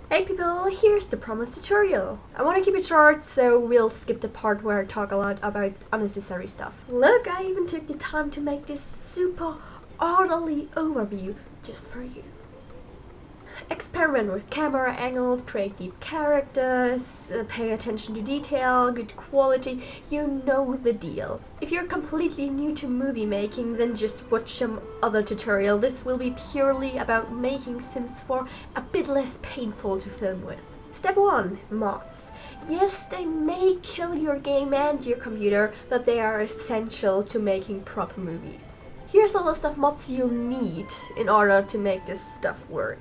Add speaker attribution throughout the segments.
Speaker 1: Hey people, here's the promised tutorial. I want to keep it short, so we'll skip the part where I talk a lot about unnecessary stuff. Look, I even took the time to make this super orderly overview just for you. Experiment with camera angles, create deep characters, pay attention to detail, good quality, you know the deal. If you're completely new to movie making, then just watch some other tutorial. This will be purely about making Sims 4 a bit less painful to film with. Step 1. Mods. Yes, they may kill your game and your computer, but they are essential to making proper movies. Here's a list of mods you'll need in order to make this stuff work.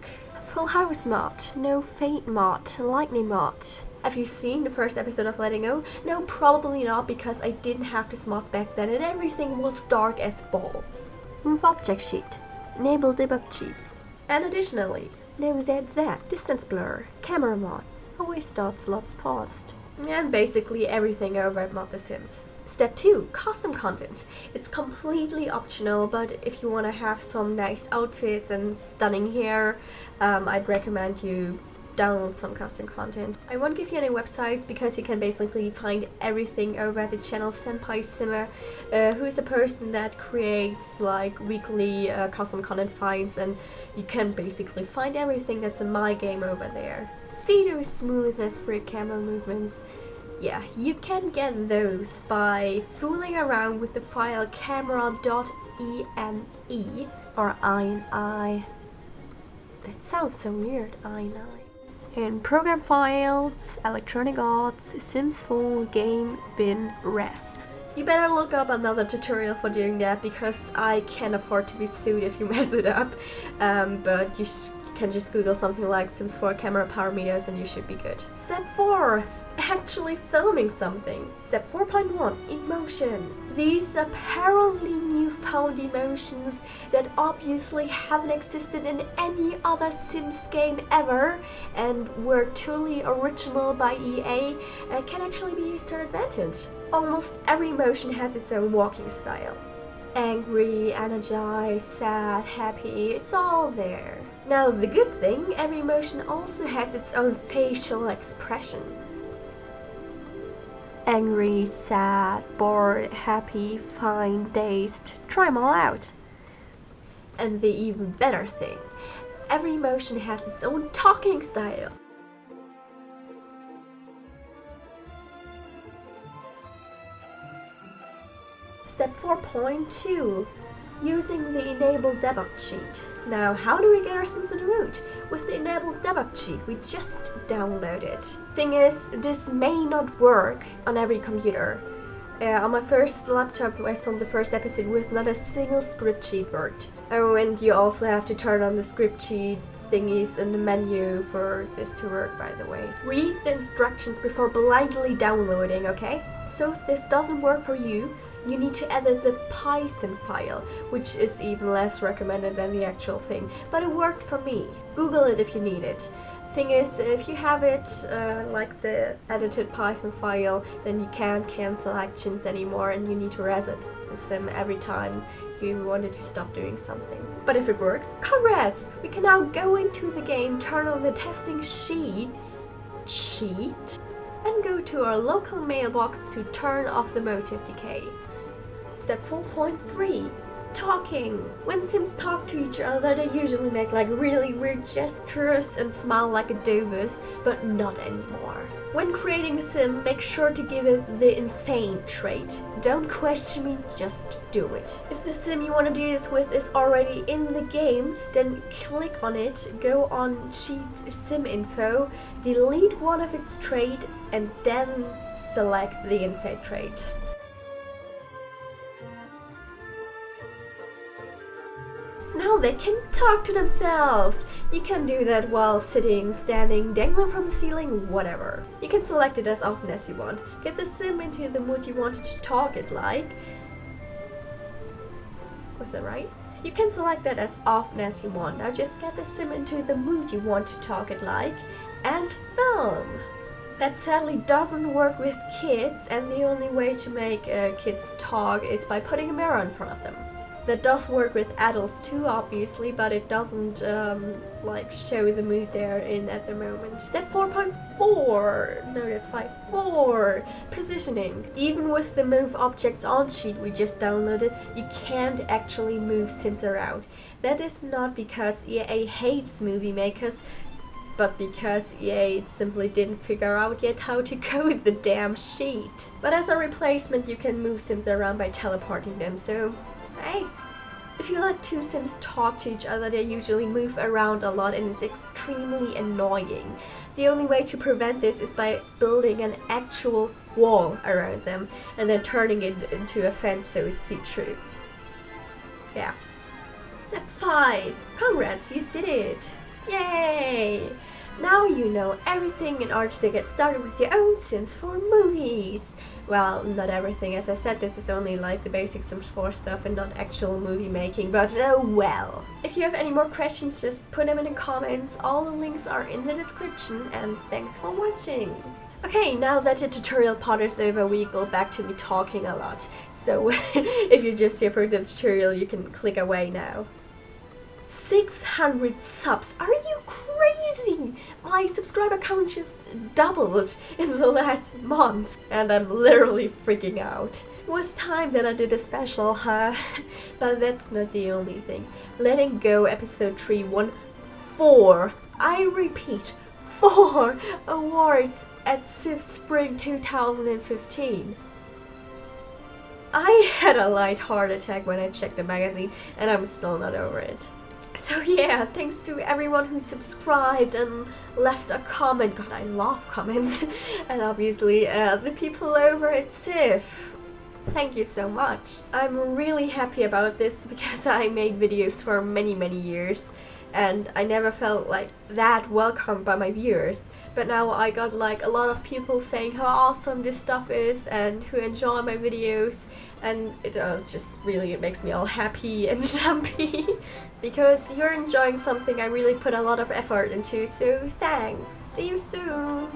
Speaker 1: Full House mod, no Fate mod, Lightning mod. Have you seen the first episode of Letting Go? No, probably not, because I didn't have this mod back then and everything was dark as balls. Move object sheet, enable debug cheats. And additionally, no ZZ, distance blur, camera mod, always start slots paused. And basically everything over at Mod The Sims. Step 2. Custom content. It's completely optional, but if you want to have some nice outfits and stunning hair, I'd recommend you download some custom content. I won't give you any websites because you can basically find everything over at the channel Senpai Simmer, who is a person that creates like weekly custom content finds, and you can basically find everything that's in my game over there. See those smoothness for your camera movements? Yeah, you can get those by fooling around with the file camera.ene or ini. That sounds so weird, ini. In program files, electronic arts, Sims 4 game bin res. You better look up another tutorial for doing that because I can't afford to be sued if you mess it up, but you can just Google something like Sims 4 camera parameters and you should be good. Step 4. Actually filming something. Step 4.1. Emotion. These apparently newfound emotions that obviously haven't existed in any other Sims game ever and were totally original by EA can actually be used to their advantage. Almost every emotion has its own walking style. Angry, energized, sad, happy, it's all there. Now the good thing, every emotion also has its own facial expression. Angry, sad, bored, happy, fine, dazed. Try them all out. And the even better thing, every emotion has its own talking style. Step 4.2. Using the Enable Debug cheat. Now, how do we get our Sims in the mood? With the Enable Debug cheat, we just download it. Thing is, this may not work on every computer. On my first laptop, I filmed the first episode with not a single script cheat worked. Oh, and you also have to turn on the script cheat thingies in the menu for this to work, by the way. Read the instructions before blindly downloading, okay? So if this doesn't work for you, you need to edit the Python file, which is even less recommended than the actual thing, but it worked for me. Google it if you need it. Thing is, if you have it, like the edited Python file, then you can't cancel actions anymore and you need to reset the sim every time you wanted to stop doing something. But if it works, congrats! We can now go into the game, turn on the testing sheets, and go to our local mailbox to turn off the motive decay. Step 4.3. Talking. When Sims talk to each other, they usually make like really weird gestures and smile like a doofus, but not anymore. When creating a Sim, make sure to give it the insane trait. Don't question me, just do it. If the Sim you want to do this with is already in the game, then click on it, go on Cheat Sim Info, delete one of its traits, and then select the insane trait. Now they can talk to themselves! You can do that while sitting, standing, dangling from the ceiling, whatever. You can select it as often as you want. Get the Sim into the mood you want it to talk it like. Was that right? You can select that as often as you want. Now just get the Sim into the mood you want to talk it like and film. That sadly doesn't work with kids, and the only way to make kids talk is by putting a mirror in front of them. That does work with adults too, obviously, but it doesn't like show the mood they're in at the moment. Step 4.4, no, that's 5.4, positioning. Even with the move objects on sheet we just downloaded, you can't actually move Sims around. That is not because EA hates movie makers, but because EA simply didn't figure out yet how to code the damn sheet. But as a replacement, you can move Sims around by teleporting them, so hey. If you let two Sims talk to each other, they usually move around a lot and it's extremely annoying. The only way to prevent this is by building an actual wall around them and then turning it into a fence so it's see-through. Yeah. Step 5. Congrats, you did it! Yay! Now you know everything in order to get started with your own Sims 4 movies. Well, not everything, as I said, this is only like the basic Sims 4 stuff and not actual movie making, but oh well. If you have any more questions, just put them in the comments. All the links are in the description, and thanks for watching. Okay, now that the tutorial part is over, we go back to me talking a lot. So if you're just here for the tutorial, you can click away now. 600 subs. Are you crazy? My subscriber count just doubled in the last month and I'm literally freaking out. It was time that I did a special, huh? But that's not the only thing. Letting Go episode 3 won 4, I repeat, 4 awards at Civ Spring 2015. I had a light heart attack when I checked the magazine and I'm still not over it. So yeah, thanks to everyone who subscribed and left a comment. God, I love comments. And obviously the people over at Civ. Thank you so much. I'm really happy about this because I made videos for many years and I never felt like that welcomed by my viewers. But now I got like a lot of people saying how awesome this stuff is and who enjoy my videos, and it just really makes me all happy and jumpy. Because you're enjoying something I really put a lot of effort into, so thanks. See you soon.